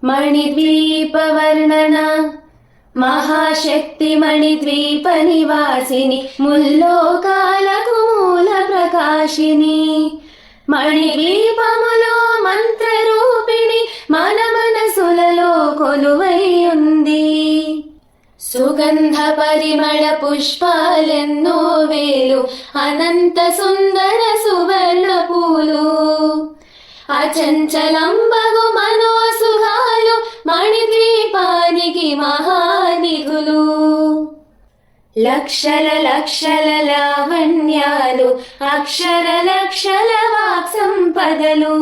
మణిద్వీప వర్ణన మహాశక్తి మణిద్వీప నివాసిని ముల్లోకాలకు మూల ప్రకాశిని మణిద్వీపములో మంత్రరూపిణి మన మనసులలో కొలువై ఉంది. సుగంధ పరిమళ పుష్పాలెన్నో వేలు అనంత సుందర సువర్ణ పూలు అచంచలంబగు మనోసుఖాలు మణిద్వీపానికి మహానిధులు. లక్షల లక్షల లావణ్యాలు అక్షర లక్షల వాక్ సంపదలు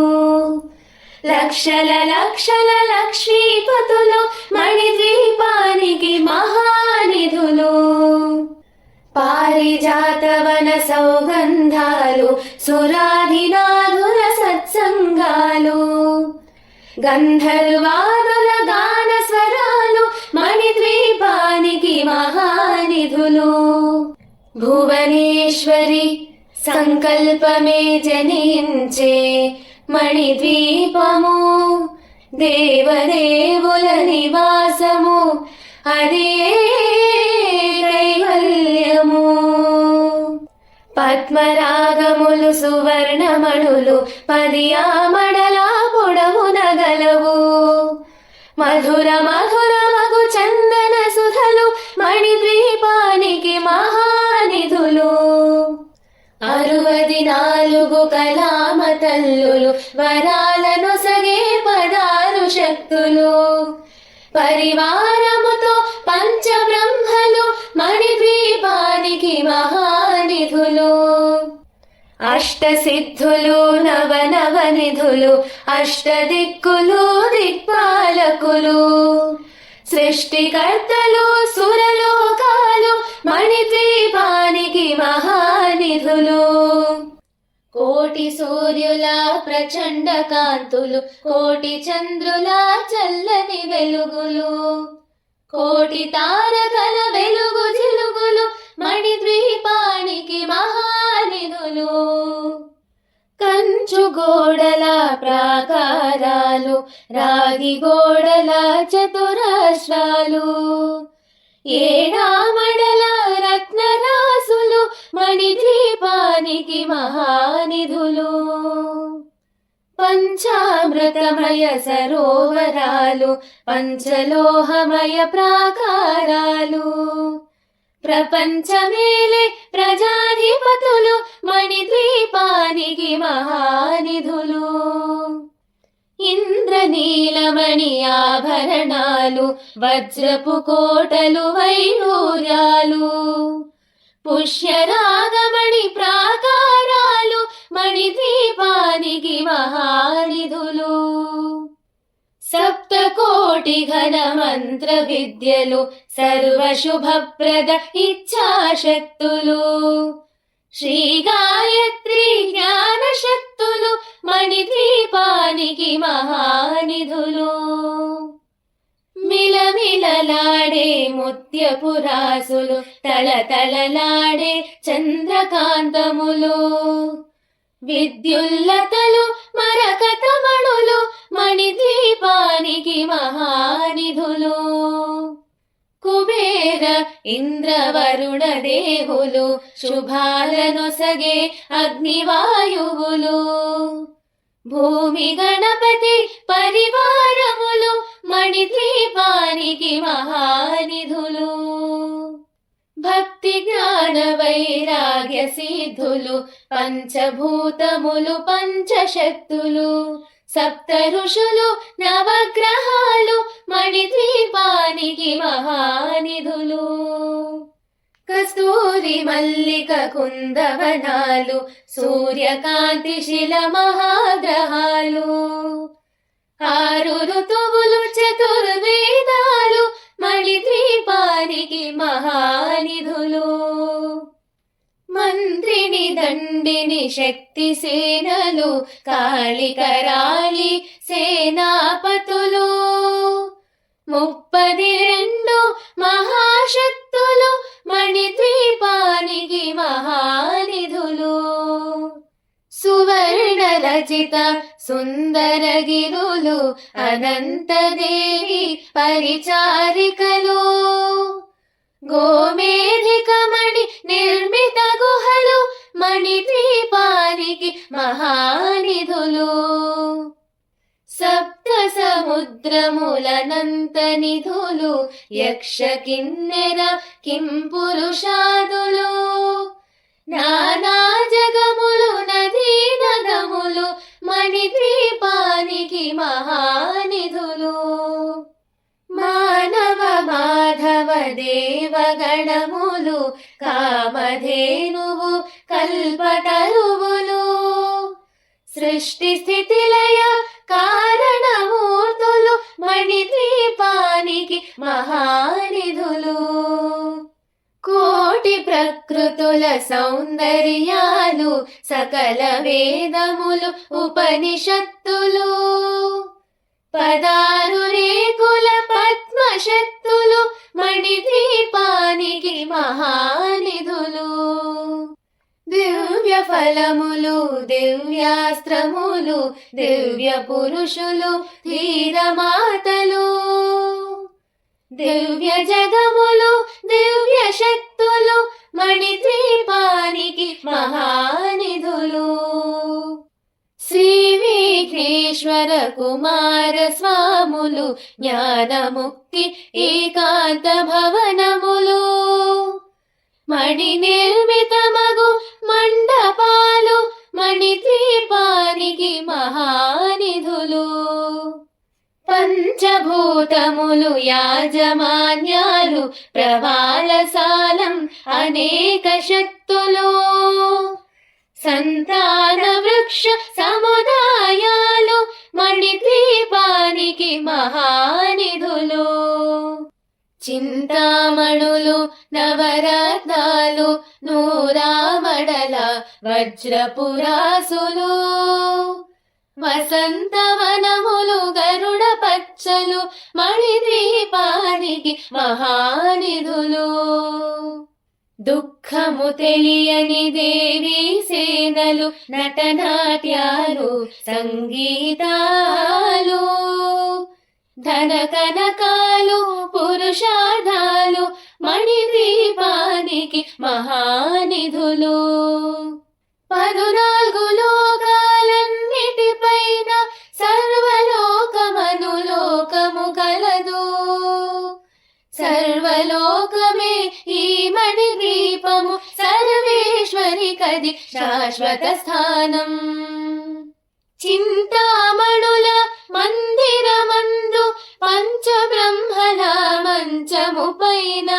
లక్షల లక్షల లక్ష్మీపతులు మణిద్వీపానికి మహానిధులు. పారిజాతవన సౌగంధాలు సురాధినాధుర సత్సంగాలు గంధర్వాదుల గాన స్వరాలు మణిద్వీపానికి మహానిధులు. భువనేశ్వరి సంకల్పమే జనించే మణిద్వీపము దేవదేవుల నివాసము అదే కైవల్యము. పద్మరాగములు సువర్ణమణులు 10 ఆమడల పొడవున గలవు. మధుర మధుర మగు చందన సుధలు మణిద్వీపానికి మహానిధులు. 64 కళామ తల్లులు వరాలను సగే 16 శక్తులు పరివారముతో పంచబ్రహ్మలు మణిద్వీపానికి మహానిధులు. అష్టసిద్ధులు నవనవనిధులు అష్టదిక్కులు దిక్పాలకులు సృష్టికర్తలు సురలోకాలు మణిద్వీపానికి మహానిధులు. కోటి సూర్యుల ప్రచండ కాంతులు కోటి చంద్రుల చల్లని వెలుగులు కోటి తారకల వెలుగు జిలుగులు మణిద్వీపానికి మహానిధులు. కంచు గోడల ప్రాకారాలు రాగి గోడల చతురస్రాలు ఏడామడల రత్నరాసులు మణిద్వీపానికి మహానిధులు. పంచామృతమయ సరోవరాలు పంచలోహమయ ప్రాకారాలు ప్రపంచమేలే ప్రజాధిపతులు మణిద్వీపానికి మహానిధులు. ఇంద్రనీలమణి ఆభరణాలు వజ్రపు కోటలు వైడూర్యాలు పుష్యరాగమణి ప్రాకారాలు మణిద్వీపానికి మహానిధులు. 7 ఘన మంత్ర విద్యలు సర్వశుభప్రద ఇచ్ఛాశక్తులు శ్రీ గాయత్రి జ్ఞాన శక్తులు మణిద్వీపానికి మహానిధులు. మిలమిలలాడే ముత్యపురాసులు తళతళలాడే చంద్రకాంతములు విద్యుల్లతలు మరకతమణులు మణిద్వీపానికి మహానిధులు. కుబేర ఇంద్రవరుణ దేవులు శుభాలను సగే అగ్నివాయువులు భూమి గణపతి పరివారములు మణిద్వీపానికి మహానిధులు. భక్తి జ్ఞాన వైరాగ్య సిద్ధులు పంచభూతములు పంచశక్తులు 7 ఋషులు నవగ్రహాలు మణిద్వీపానికి మహానిధులు. కస్తూరి మల్లిక కుందవనాలు సూర్యకాంతి శిల మహాగ్రహాలు 6 ఋతువులు చతుర్వేదాలు మణిద్వీపానికి మహానిధులు. మంత్రిని దండిని శక్తి సేనలు కాళికరాళి సేనాపతులు 32 మహాశక్తులు మణిద్వీపానికి మహానిధులు. సువర్ణ రచిత సుందర గిరులు అనంతదేవి పరిచారికలు గోమేధికమణి నిర్మిత గుహలు మణిద్వీపానికి మహానిధులు సప్త సముద్రములనంత నిధులు యక్ష కిన్నెర కింపురుషాదులు నానా జగములు నదీ నదములు మణిద్వీపానికి మహానిధులు మానవ మాధవ దేవగణములు కామధేనువు కల్పతరువులు సృష్టి స్థితి లయ కారణమూర్తులు మణిద్వీపానికి మహానిధులు కోటి ప్రకృతుల సౌందర్యాలు సకల వేదములు ఉపనిషత్తులు పదారు రేకుల పద్మశక్తులు మణిద్వీపానికి మహానిధులు దివ్య ఫలములు దివ్యాస్త్రములు దివ్య పురుషులు ధీరమాతలు దివ్య జగములు దివ్య శక్తులు మణిద్వీపానికి మహానిధులు శ్రీ విఘ్నేశ్వర కుమార స్వాములు జ్ఞానముక్తి ఏకాంత భవనములు మణి నిర్మితమగు మండపాలు మణిద్వీపానికి మహానిధులు పంచభూతములు యాజమాన్యాలు ప్రవాళసాలం అనేక శక్తులు సంతాన వృక్ష సముదాయాలు మణిద్వీపానికి మహానిధులు చింతామణులు నవరత్నాలు నూరామడల వజ్రపురాసులు వసంతవనములు గరుడ పచ్చలు మణిద్వీపానికి మహానిధులు దుఃఖము తెలియని దేవి సేనలు నటనాట్యాలు సంగీతాలు ధన కనకాలు పురుషార్థాలు మణిద్వీపానికి మహానిధులు 14 లోకాలన్నిటిపైన సర్వలోకమను లోకము కలదు సర్వలోకమే ఈ మణిద్వీపము సర్వేశ్వరి కది శాశ్వత స్థానం చింతామణుల మందిరమందు పంచబ్రహ్మల మంచము పైన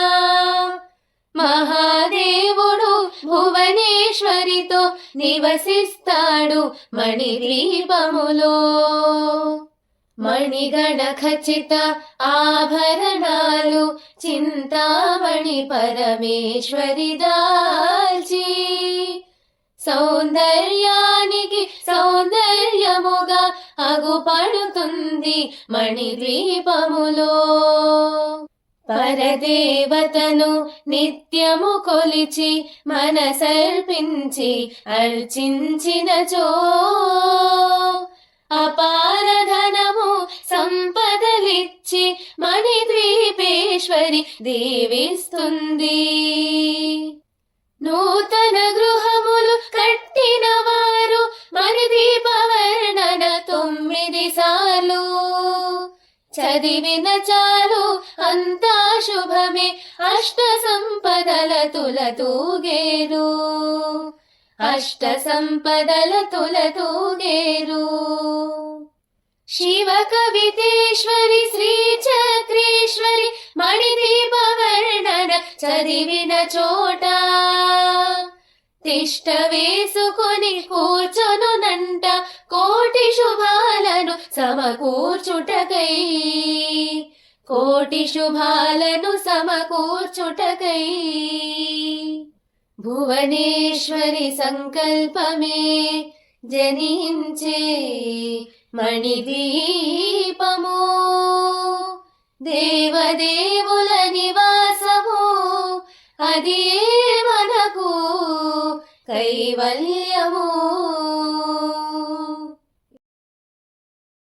మహాదేవుడు భువనేశ్వరితో నివసిస్తాడు మణిద్వీపములో మణిగణ ఖచ్చిత ఆభరణాలు చింతామణి పరమేశ్వరి దాల్చి సౌందర్యానికి సౌందర్యముగా అగుపడుతుంది మణిద్వీపములో పరదేవతను నిత్యము కొలిచి మనసర్పించి అర్చించినచో అపారధనము సంపదలిచ్చి మణిద్వీపేశ్వరి దీవిస్తుంది నూతన గృహములు కట్టిన వారు మణిద్వీప వర్ణన 9 సార్లు చదివిన చాలు అంతా శుభమే అష్ట సంపదల తులతూగేరు అష్ట సంపదల తులతూగేరు శివ కవితేశ్వరి శ్రీ చక్రేశ్వరి మణిద్వీప వర్ణన చదివిన చోట తిష్ట వేసుకొని కూర్చొనునంట కోటి శుభాలను సమకూర్చుటకై కోటి శుభాలను సమకూర్చుటకై భువనేశ్వరి సంకల్పమే జనించే మణిద్వీపము దేవదేవుల నివాసము అది మనకు కైవల్యము